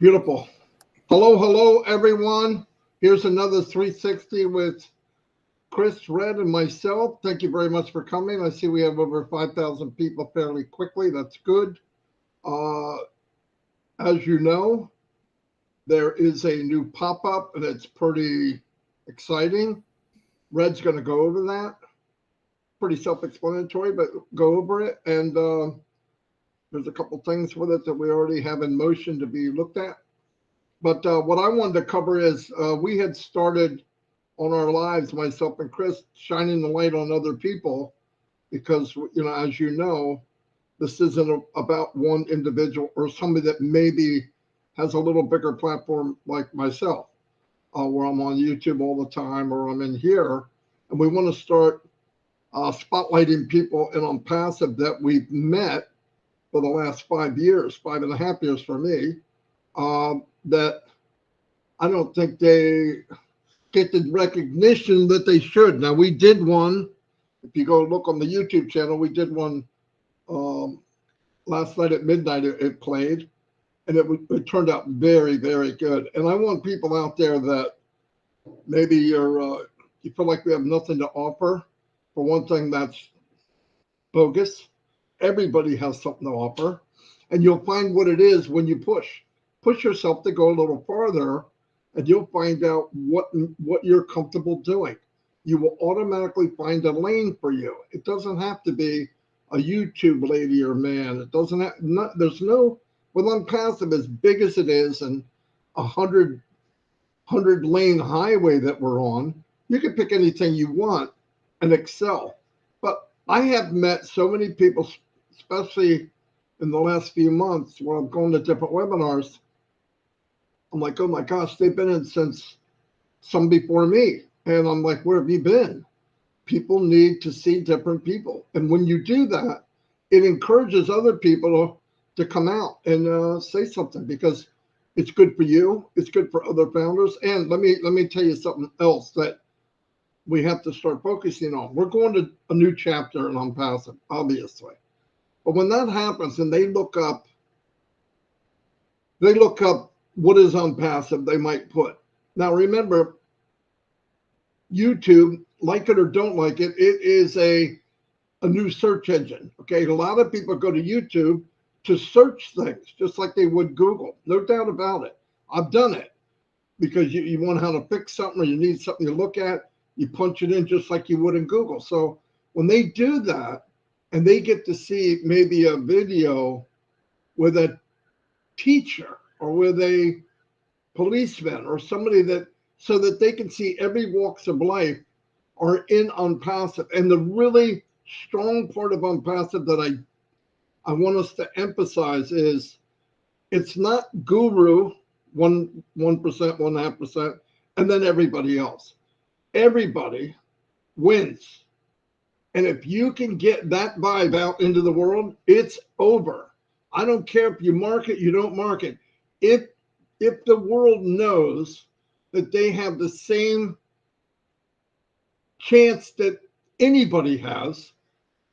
Beautiful. Hello, hello, everyone. Here's another 360 with Chris, Red, and myself. Thank you very much for coming. I see we have over 5,000 people fairly quickly. That's good. Uh, as you know, there is a new pop up, and it's pretty exciting. Red's going to go over that. Pretty self explanatory, but go over it. And there's a couple things with it that we already have in motion to be looked at. But what I wanted to cover is we had started on our lives, myself and Chris, shining the light on other people because, as you know, this isn't about one individual or somebody that maybe has a little bigger platform like myself, where I'm on YouTube all the time or I'm in here. And we want to start spotlighting people in ONPASSIVE that we've met for the last 5 years, 5.5 years for me, that I don't think they get the recognition that they should. Now, we did one. If you go look on the YouTube channel, we did one last night at midnight. It played, and it turned out very, very good. And I want people out there that maybe you feel like we have nothing to offer. For one thing, that's bogus. Everybody has something to offer, and you'll find what it is when you push yourself to go a little farther, and you'll find out what you're comfortable doing. You will automatically find a lane for you. It doesn't have to be a YouTube lady or man. It doesn't have. There's no, with ONPASSIVE, as big as it is, and 100 lane highway that we're on, you can pick anything you want and excel. But I have met so many people, especially in the last few months, where I'm going to different webinars. I'm like, oh my gosh, they've been in since some before me. And I'm like, where have you been? People need to see different people. And when you do that, it encourages other people to come out and say something, because it's good for you. It's good for other founders. And let me tell you something else that we have to start focusing on. We're going to a new chapter in ONPASSIVE, obviously. But when that happens and they look up what is ONPASSIVE, they might put. Now remember, YouTube, like it or don't like it, it is a new search engine. Okay, a lot of people go to YouTube to search things just like they would Google. No doubt about it. I've done it because you want how to fix something or you need something to look at. You punch it in just like you would in Google. So when they do that and they get to see maybe a video with a teacher or with a policeman or somebody so that they can see every walks of life are in ONPASSIVE. And the really strong part of ONPASSIVE that I want us to emphasize is it's not guru, 1%, 1.5%, and then everybody else. Everybody wins. And if you can get that vibe out into the world, it's over. I don't care if you market, you don't market. If the world knows that they have the same chance that anybody has,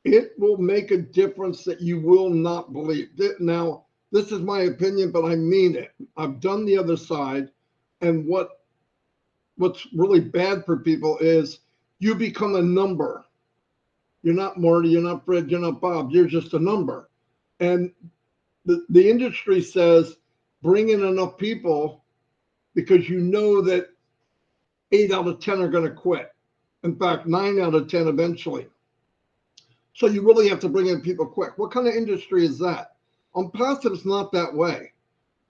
it will make a difference that you will not believe. Now, this is my opinion, but I mean it. I've done the other side, and what's really bad for people is you become a number. You're not Marty, you're not Fred, you're not Bob, you're just a number. And the industry says bring in enough people because you know that 8 out of 10 are going to quit. In fact, 9 out of 10 eventually. So you really have to bring in people quick. What kind of industry is that? ONPASSIVE is not that way.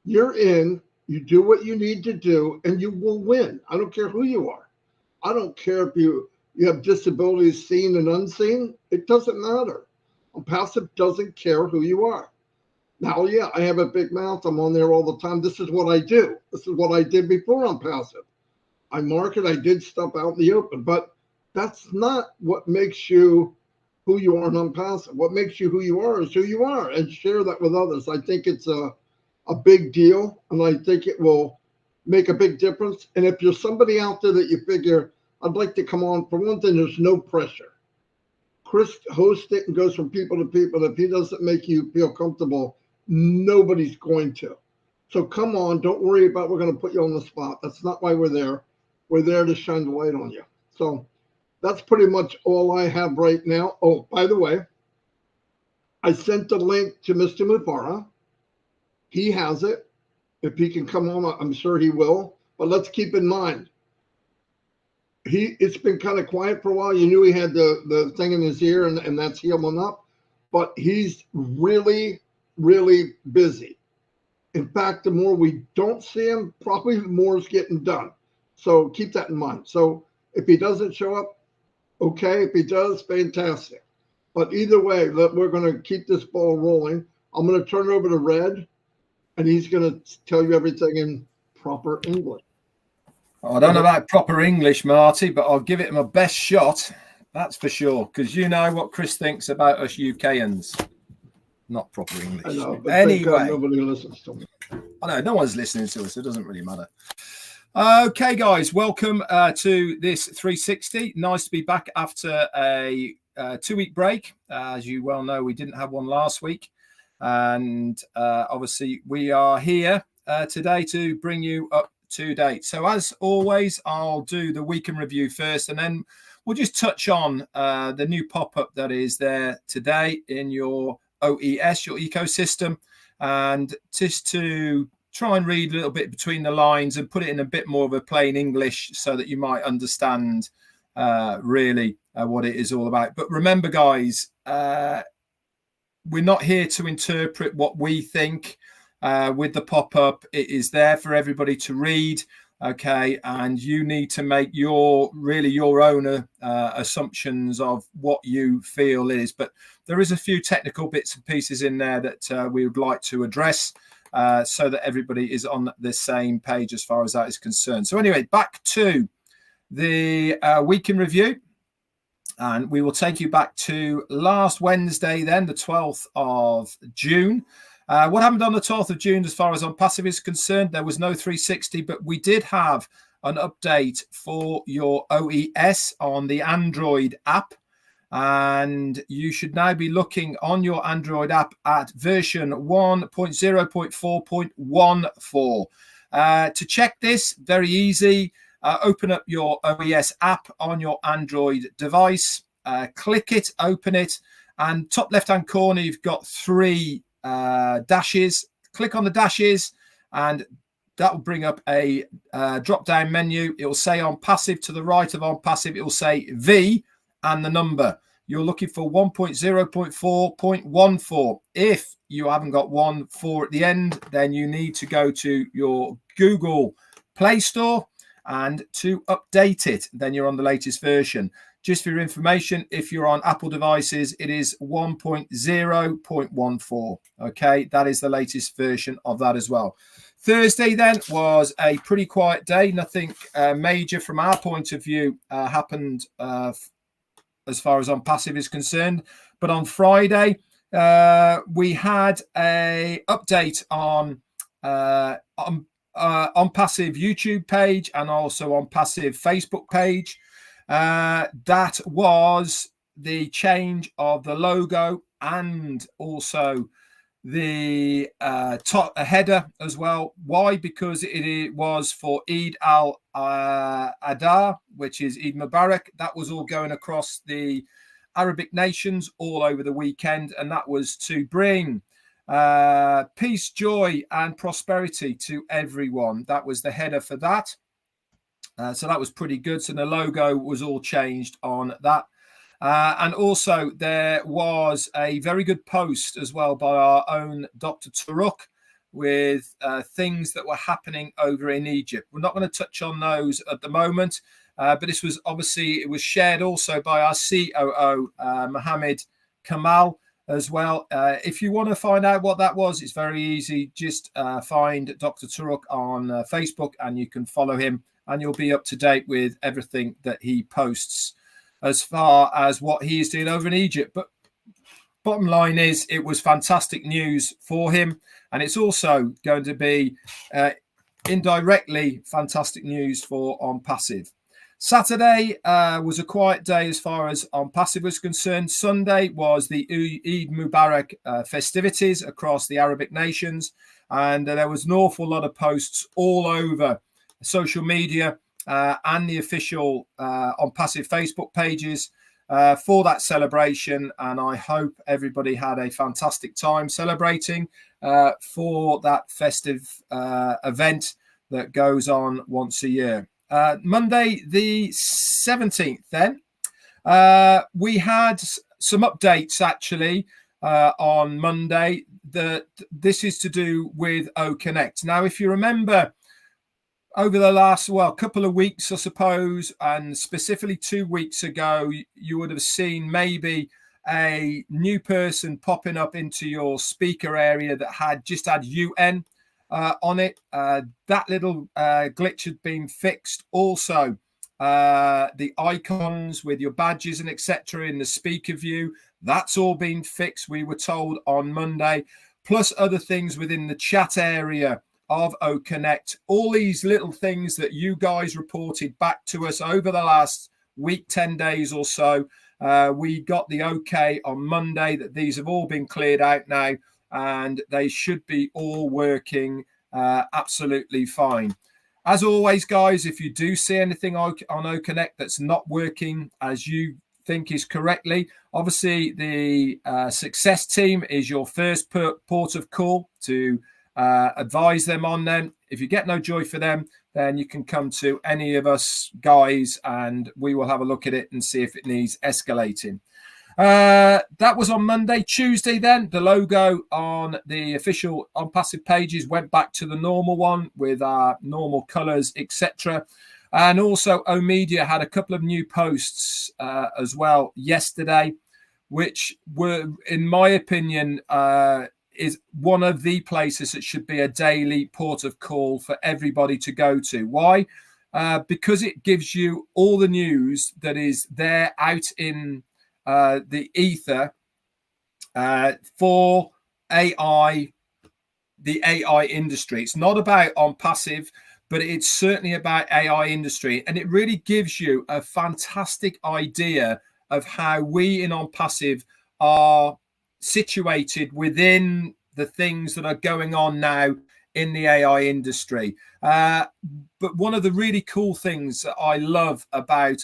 You're in, you do what you need to do, and you will win. I don't care who you are. I don't care if you have disabilities seen and unseen. It doesn't matter. ONPASSIVE doesn't care who you are. Now, yeah, I have a big mouth. I'm on there all the time. This is what I do. This is what I did before ONPASSIVE. I market, I did stuff out in the open, but that's not what makes you who you are in ONPASSIVE. What makes you who you are is who you are, and share that with others. I think it's a big deal, and I think it will make a big difference. And if you're somebody out there that you figure, I'd like to come on, for one thing, there's no pressure. Chris hosts it and goes from people to people. If he doesn't make you feel comfortable, nobody's going to. So come on, don't worry about we're going to put you on the spot. That's not why we're there. We're there to shine the light on you. So that's pretty much all I have right now. Oh, by the way, I sent the link to Mr. Mufara. He has it. If he can come on, I'm sure he will. But let's keep in mind, it's been kind of quiet for a while. You knew he had the thing in his ear, and that's healing up. But he's really, really busy. In fact, the more we don't see him, probably the more is getting done. So keep that in mind. So if he doesn't show up, okay. If he does, fantastic. But either way, we're going to keep this ball rolling. I'm going to turn it over to Red, and he's going to tell you everything in proper English. I don't know about proper English, Marty, but I'll give it my best shot. That's for sure. Because you know what Chris thinks about us UKans. Not proper English. I know, but anyway, nobody listens to me. I know, no one's listening to us. It doesn't really matter. Okay, guys, welcome to this 360. Nice to be back after a 2-week break. As you well know, we didn't have one last week. And obviously, we are here today to bring you up to date. So as always, I'll do the week in review first, and then we'll just touch on the new pop-up that is there today in your OES, your ecosystem, and just to try and read a little bit between the lines and put it in a bit more of a plain English so that you might understand really what it is all about. But remember, guys, we're not here to interpret what we think. With the pop-up, it is there for everybody to read. Okay, and you need to make your own assumptions of what you feel is. But there is a few technical bits and pieces in there that we would like to address so that everybody is on the same page as far as that is concerned. So anyway, back to the week in review. And we will take you back to last Wednesday, then, the 12th of June. What happened on the 12th of June as far as ONPASSIVE is concerned? There was no 360, but we did have an update for your OES on the Android app. And you should now be looking on your Android app at version 1.0.4.14. To check this, very easy. Open up your OES app on your Android device. Click it, open it. And top left-hand corner, you've got 3 dashes. Click on the dashes and that will bring up a drop down menu. It will say ONPASSIVE. To the right of ONPASSIVE, it will say V and the number. You're looking for 1.0.4.14. If you haven't got 1.4 at the end, then you need to go to your Google Play Store and to update it. Then you're on the latest version. Just for your information, if you're on Apple devices, it is 1.0.14. Okay, that is the latest version of that as well. Thursday then was a pretty quiet day. Nothing major from our point of view happened as far as ONPASSIVE is concerned. But on Friday, we had a update on ONPASSIVE YouTube page and also ONPASSIVE Facebook page. That was the change of the logo and also the top header as well. Why? Because it was for Eid al-Adha, which is Eid Mubarak. That was all going across the Arabic nations all over the weekend, and that was to bring peace, joy, and prosperity to everyone. That was the header for that. So that was pretty good. So the logo was all changed on that. And also there was a very good post as well by our own Dr. Turuk with things that were happening over in Egypt. We're not going to touch on those at the moment, but this was obviously, it was shared also by our COO, Mohammed Kamal as well. If you want to find out what that was, it's very easy. Just find Dr. Turuk on Facebook and you can follow him and you'll be up to date with everything that he posts as far as what he is doing over in Egypt. But bottom line is, it was fantastic news for him. And it's also going to be indirectly fantastic news for ONPASSIVE. Saturday was a quiet day as far as ONPASSIVE was concerned. Sunday was the Eid Mubarak festivities across the Arabic nations, and there was an awful lot of posts all over social media and the official ONPASSIVE Facebook pages for that celebration. And I hope everybody had a fantastic time celebrating for that festive event that goes on once a year. Monday the 17th then we had some updates actually on Monday. This is to do with OConnect. Now, if you remember, over the last couple of weeks, I suppose, and specifically 2 weeks ago, you would have seen maybe a new person popping up into your speaker area that had just had UN on it. That little glitch had been fixed. Also, the icons with your badges and etc. in the speaker view, that's all been fixed, we were told on Monday, plus other things within the chat area of OConnect. All these little things that you guys reported back to us over the last week, 10 days or so. We got the okay on Monday that these have all been cleared out now, and they should be all working absolutely fine. As always, guys, if you do see anything on OConnect that's not working as you think is correctly, obviously the success team is your first port of call to advise them on them. If you get no joy for them, then you can come to any of us guys and we will have a look at it and see if it needs escalating. That was on Monday. Tuesday then, the logo on the official ONPASSIVE pages went back to the normal one with our normal colors, etc. And also OMedia had a couple of new posts as well yesterday, which were, in my opinion, is one of the places that should be a daily port of call for everybody to go to. Why? Because it gives you all the news that is there out in the ether for AI, the AI industry. It's not about ONPASSIVE, but it's certainly about AI industry. And it really gives you a fantastic idea of how we in ONPASSIVE are situated within the things that are going on now in the AI industry. But one of the really cool things that I love about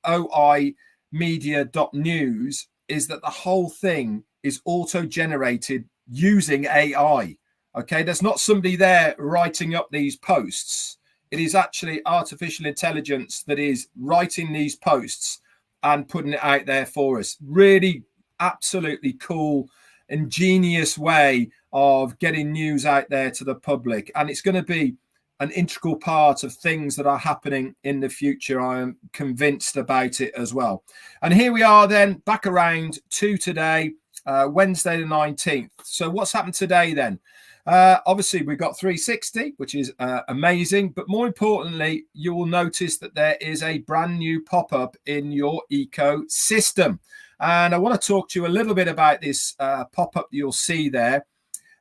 OImedia.news is that the whole thing is auto-generated using AI. Okay, there's not somebody there writing up these posts. It is actually artificial intelligence that is writing these posts and putting it out there for us. Really absolutely cool, ingenious way of getting news out there to the public. And it's going to be an integral part of things that are happening in the future. I am convinced about it as well. And here we are then back around to today, Wednesday the 19th. So what's happened today then? Obviously, we've got 360, which is amazing. But more importantly, you will notice that there is a brand new pop-up in your ecosystem. And I want to talk to you a little bit about this pop-up you'll see there.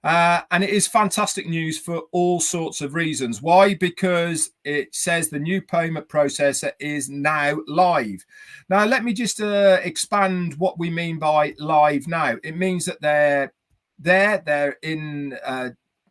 And it is fantastic news for all sorts of reasons. Why? Because it says the new payment processor is now live. Now, let me just expand what we mean by live now. It means that they're in,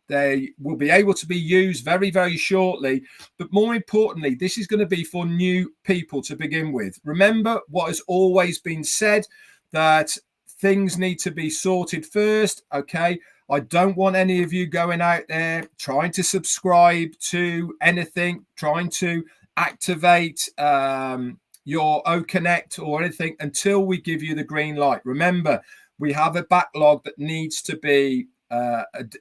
they will be able to be used very, very shortly. But more importantly, this is going to be for new people to begin with. Remember what has always been said, that things need to be sorted first. Okay. I don't want any of you going out there trying to subscribe to anything, trying to activate your OConnect or anything until we give you the green light. Remember, we have a backlog that needs to be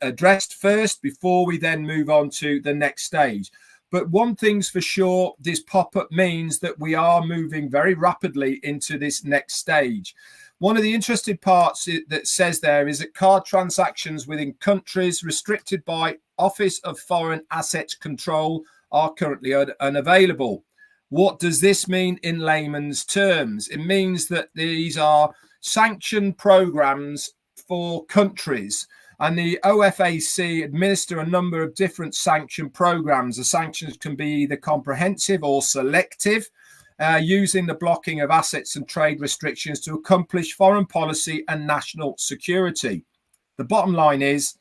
addressed first before we then move on to the next stage. But one thing's for sure, this pop-up means that we are moving very rapidly into this next stage. One of the interesting parts that says there is that card transactions within countries restricted by Office of Foreign Assets Control are currently unavailable. What does this mean in layman's terms? It means that these are sanctioned programs for countries. And the OFAC administer a number of different sanction programs. The sanctions can be either comprehensive or selective, using the blocking of assets and trade restrictions to accomplish foreign policy and national security. The bottom line is,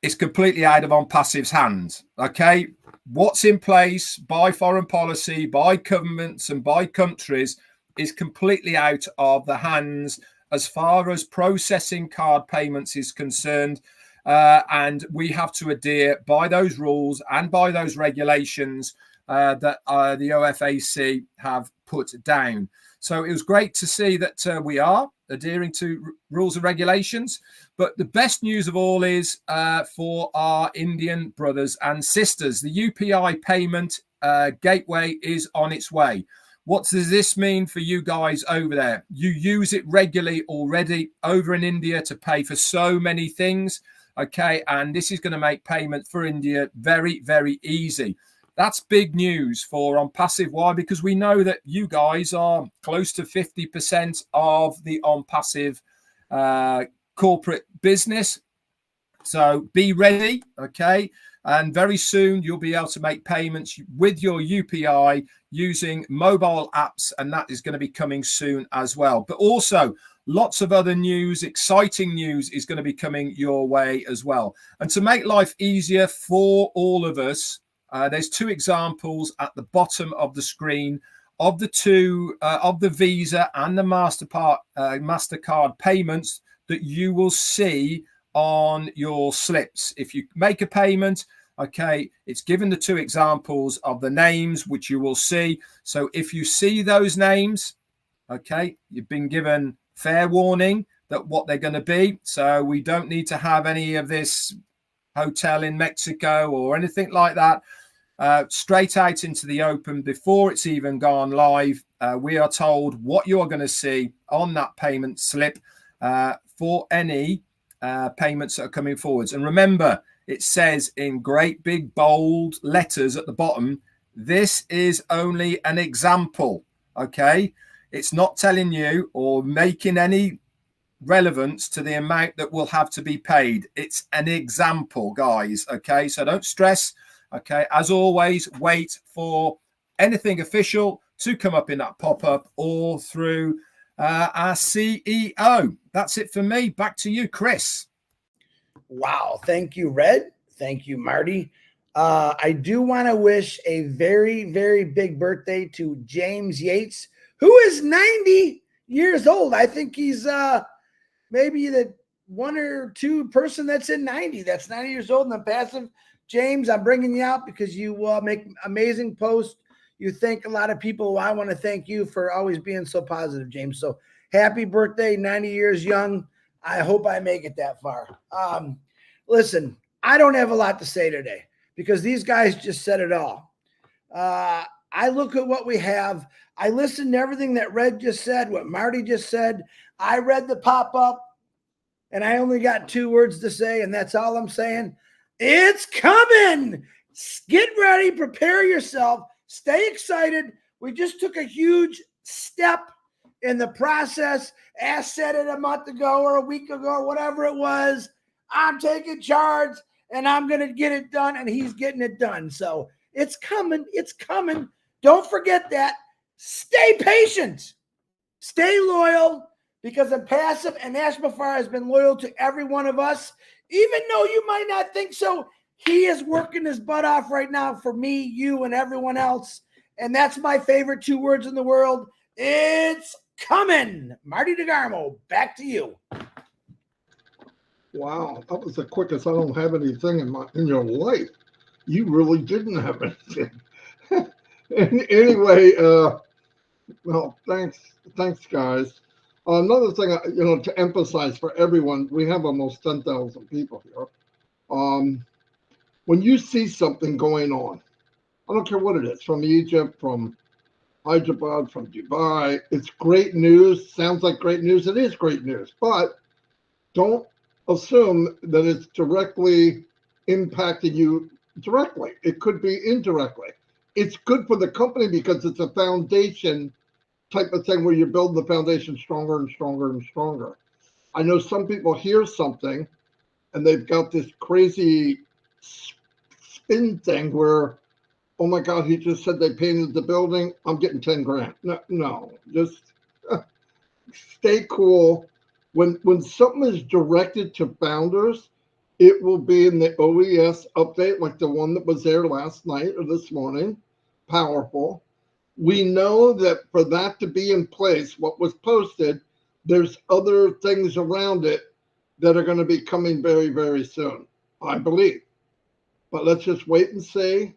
it's completely out of ONPASSIVE's hands. Okay, what's in place by foreign policy, by governments and by countries is completely out of the hands as far as processing card payments is concerned. And we have to adhere by those rules and by those regulations that the OFAC have put down. So it was great to see that we are adhering to rules and regulations. But the best news of all is for our Indian brothers and sisters. The UPI payment gateway is on its way. What does this mean for you guys over there? You use it regularly already over in India to pay for so many things. Okay, and this is going to make payment for India very, very easy. That's big news for ONPASSIVE. Why? Because we know that you guys are close to 50% of the ONPASSIVE corporate business. So be ready, okay? And very soon you'll be able to make payments with your UPI using mobile apps, and that is going to be coming soon as well. But also lots of other news, exciting news is going to be coming your way as well. And to make life easier for all of us, there's two examples at the bottom of the screen of the two of the Visa and the MasterCard payments that you will see on your slips. If you make a payment, okay, it's given the two examples of the names which you will see. So if you see those names, okay, you've been given fair warning that what they're going to be. So we don't need to have any of this hotel in Mexico or anything like that. Straight out into the open before it's even gone live. We are told what you are going to see on that payment slip for any payments that are coming forwards. And remember, it says in great big bold letters at the bottom, this is only an example. Okay, it's not telling you or making any relevance to the amount that will have to be paid. It's an example, guys. Okay, so don't stress. Okay, as always, wait for anything official to come up in that pop-up or through our CEO. That's it for me. Back to you, Chris. Wow. Thank you, Red. Thank you, Marty. I do want to wish a very, very big birthday to James Yates, who is 90 years old. I think he's maybe the one or two person that's in 90. That's 90 years old in the passive. James, I'm bringing you out because you make amazing posts. You thank a lot of people. I want to thank you for always being so positive, James. So happy birthday, 90 years young. I hope I make it that far. Listen, I don't have a lot to say today because these guys just said it all. I look at what we have. I listened to everything that Red just said, what Marty just said. I read the pop-up, and I only got 2 words to say, and that's all I'm saying. It's coming. Get ready. Prepare yourself. Stay excited. We just took a huge step in the process. Ash said it a month ago or a week ago or whatever it was. I'm taking charge, and I'm going to get it done, and he's getting it done. So it's coming. It's coming. Don't forget that. Stay patient. Stay loyal, because ONPASSIVE and Ash Mafar has been loyal to every one of us. Even though you might not think so, he is working his butt off right now for me, you, and everyone else. And that's my favorite 2 words in the world. It's coming. Marty DeGarmo, back to you. Wow, that was the quickest. I don't have anything in your life. You really didn't have anything. Anyway, well, thanks, guys. Another thing, to emphasize for everyone, we have almost 10,000 people here. When you see something going on, I don't care what it is, from Egypt, from Hyderabad, from Dubai, it's great news. Sounds like great news. It is great news, but don't assume that it's directly impacting you directly. It could be indirectly. It's good for the company because it's a foundation type of thing where you're building the foundation stronger and stronger and stronger. I know some people hear something and they've got this crazy spin thing where, oh my God, he just said they painted the building. I'm getting 10 grand. No, just stay cool. When something is directed to founders, it will be in the OES update, like the one that was there last night or this morning. Powerful. We know that for that to be in place, what was posted, there's other things around it that are going to be coming very, very soon, I believe. But let's just wait and see.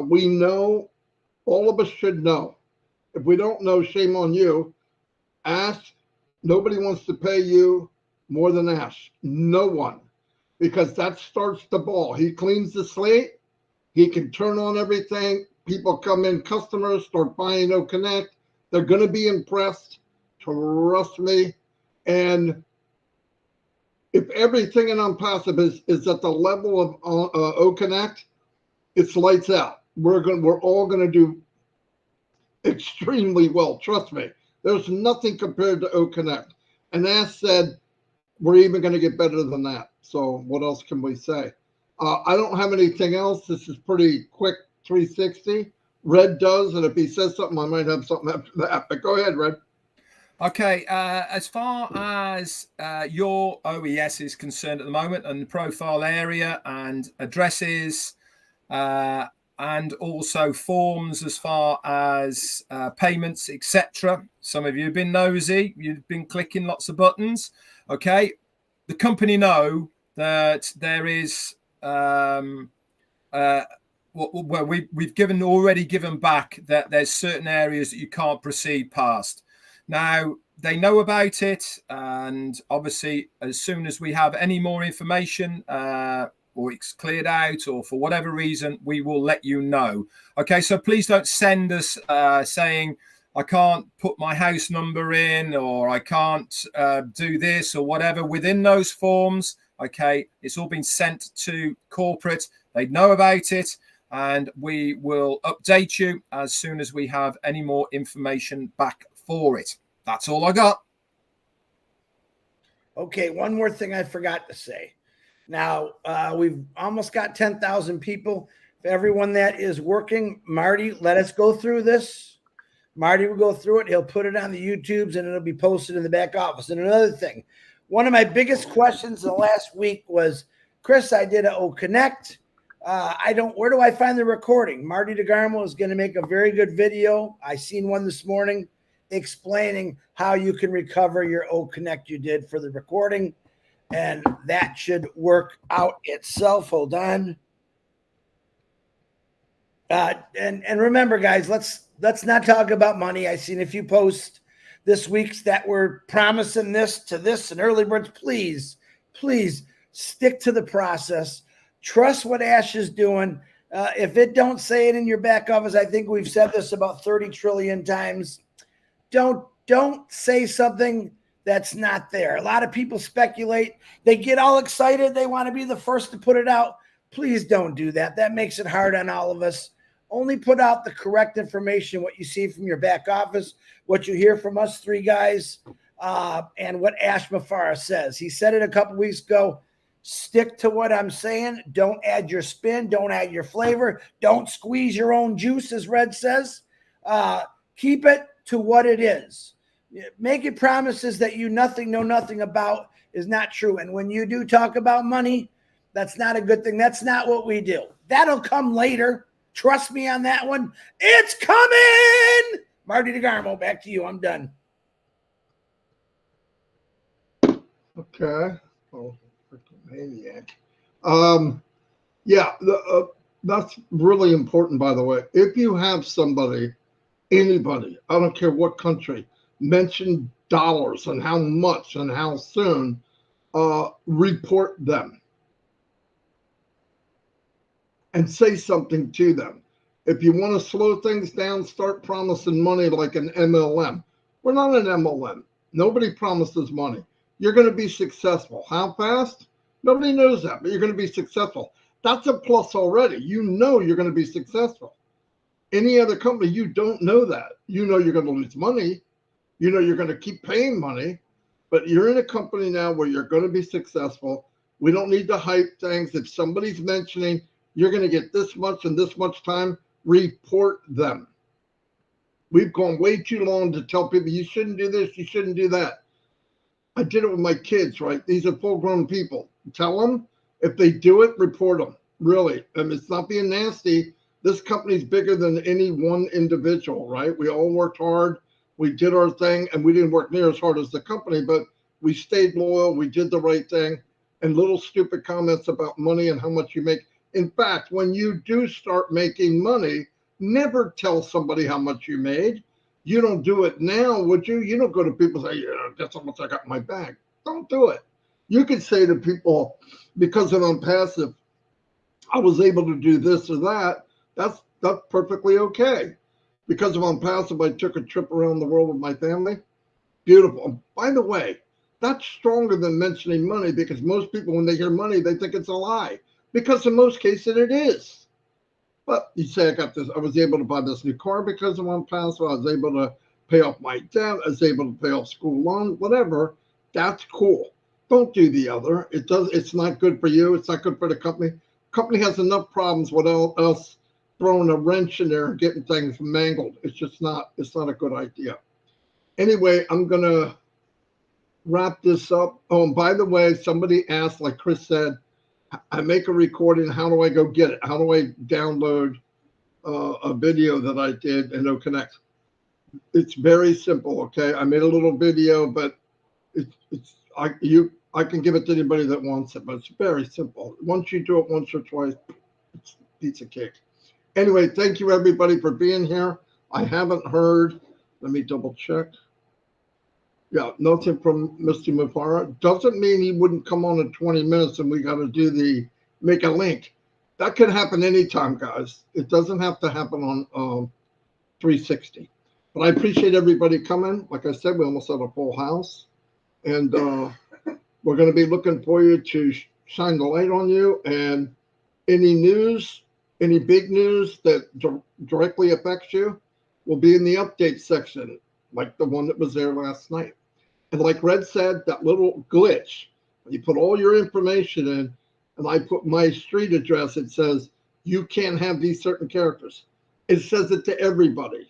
We know, all of us should know. If we don't know, shame on you. Ask. Nobody wants to pay you more than Ash. No one. Because that starts the ball. He cleans the slate. He can turn on everything. People come in, customers start buying OConnect. They're going to be impressed. Trust me. And if everything in ONPASSIVE is at the level of OConnect, it's lights out. We're all going to do extremely well. Trust me. There's nothing compared to OConnect. And as said, we're even going to get better than that. So what else can we say? I don't have anything else. This is pretty quick 360. Red does, and if he says something, I might have something after that. But go ahead, Red. Okay, as far as your OES is concerned at the moment, and the profile area and addresses, and also forms as far as payments, etc. Some of you have been nosy. You've been clicking lots of buttons. Okay, the company know that there is well, we've already given back that there's certain areas that you can't proceed past. Now, they know about it, and obviously, as soon as we have any more information, or it's cleared out, or for whatever reason, we will let you know. Okay, so please don't send us saying, I can't put my house number in, or I can't do this, or whatever within those forms. Okay, it's all been sent to corporate. They know about it, and we will update you as soon as we have any more information back for it. That's all I got. Okay, one more thing I forgot to say. Now, we've almost got 10,000 people. For everyone that is working, Marty, let us go through this. Marty will go through it. He'll put it on the YouTubes, and it'll be posted in the back office. And another thing, one of my biggest questions the last week was, Chris, I did a OConnect. Where do I find the recording? Marty DeGarmo is going to make a very good video. I seen one this morning explaining how you can recover your OConnect you did for the recording, and that should work out itself. Hold on. And remember, guys, let's not talk about money. I seen a few posts this week that were promising this to this and early birds. Please stick to the process. Trust what Ash is doing. If it don't say it in your back office, I think we've said this about 30 trillion times. Don't say something that's not there. A lot of people speculate. They get all excited. They want to be the first to put it out. Please don't do that. That makes it hard on all of us. Only put out the correct information, what you see from your back office, what you hear from us three guys, and what Ash Mafara says. He said it a couple weeks ago. Stick to what I'm saying. Don't add your spin. Don't add your flavor. Don't squeeze your own juice, as Red says. Keep it to what it is. Making promises that you know nothing about is not true. And when you do talk about money, that's not a good thing. That's not what we do. That'll come later. Trust me on that one. It's coming. Marty DeGarmo, back to you. I'm done. Okay. Oh, freaking maniac. Yeah, that's really important, by the way. If you have somebody, anybody, I don't care what country, mention dollars and how much and how soon, report them and say something to them. If you want to slow things down, start promising money like an MLM. We're not an MLM. Nobody promises money. You're going to be successful. How fast? Nobody knows that, but you're going to be successful. That's a plus already. You know you're going to be successful. Any other company, you don't know that. You know you're going to lose money. You know you're going to keep paying money, but you're in a company now where you're going to be successful. We don't need to hype things. If somebody's mentioning you're going to get this much and this much time, report them. We've gone way too long to tell people you shouldn't do this, you shouldn't do that. I did it with my kids, right? These are full-grown people. Tell them if they do it, report them. Really, it's not being nasty. This company's bigger than any one individual, right? We all worked hard. We did our thing, and we didn't work near as hard as the company, but we stayed loyal. We did the right thing. And little stupid comments about money and how much you make. In fact, when you do start making money, never tell somebody how much you made. You don't do it now, would you? You don't go to people and say, yeah, that's how much I got in my bag. Don't do it. You can say to people, because of ONPASSIVE, I was able to do this or that. That's perfectly okay. Because of ONPASSIVE, I took a trip around the world with my family. Beautiful. And by the way, that's stronger than mentioning money, because most people, when they hear money, they think it's a lie. Because in most cases, it is. But you say, I was able to buy this new car because of ONPASSIVE. I was able to pay off my debt. I was able to pay off school loans, whatever. That's cool. Don't do the other. It's not good for you. It's not good for the company. Company has enough problems with us throwing a wrench in there and getting things mangled. It's not a good idea. Anyway, I'm going to wrap this up. Oh, and by the way, somebody asked, like Chris said, I make a recording. How do I go get it? How do I download a video that I did in OConnect? It's very simple. Okay, I made a little video, but I can give it to anybody that wants it. But it's very simple. Once you do it once or twice, it's a piece of cake. Anyway, thank you everybody for being here. I haven't heard. Let me double check. Yeah, nothing from Mr. Mufara. Doesn't mean he wouldn't come on in 20 minutes and we got to make a link. That could happen anytime, guys. It doesn't have to happen on 360. But I appreciate everybody coming. Like I said, we almost had a full house. And we're going to be looking for you to shine the light on you. And any news, any big news that directly affects you will be in the update section, like the one that was there last night. And like Red said, that little glitch, you put all your information in, and I put my street address, it says, you can't have these certain characters. It says it to everybody.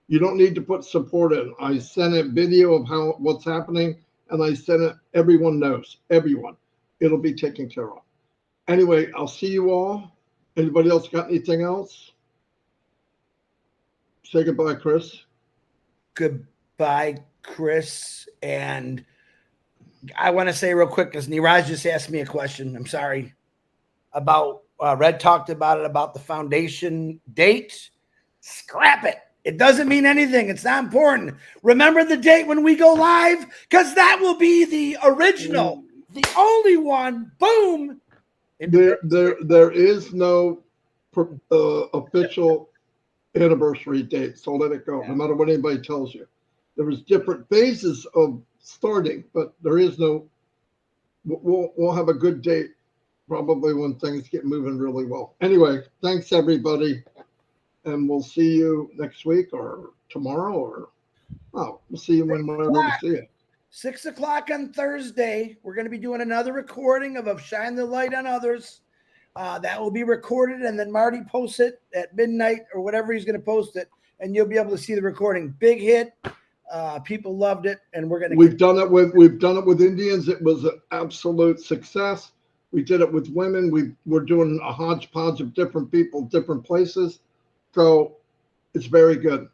You don't need to put support in. I sent a video of what's happening, and I sent it, everyone knows, everyone. It'll be taken care of. Anyway, I'll see you all. Anybody else got anything else? Say goodbye, Chris. Goodbye, Chris. And I want to say real quick, because Niraj just asked me a question. I'm sorry. About Red talked about it, about the foundation date. Scrap it. It doesn't mean anything. It's not important. Remember the date when we go live, because that will be the original, the only one. Boom. There is no official anniversary date, so let it go. No matter what anybody tells you, there was different phases of starting, but there is no. We'll have a good date probably when things get moving really well. Anyway, thanks everybody, and we'll see you next week or tomorrow, or we'll see you whenever we see you. 6 o'clock on Thursday, we're going to be doing another recording of Shine the Light on Others. That will be recorded, and then Marty posts it at midnight or whatever he's going to post it, and you'll be able to see the recording. Big hit. People loved it, and we've done it with Indians. It was an absolute success. We did it with women. We're doing a hodgepodge of different people, different places. So it's very good.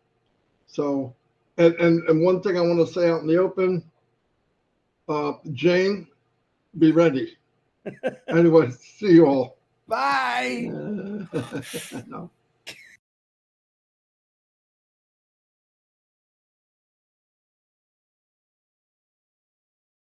So, and one thing I want to say out in the open, Jane, be ready. Anyway, see you all. Bye. No.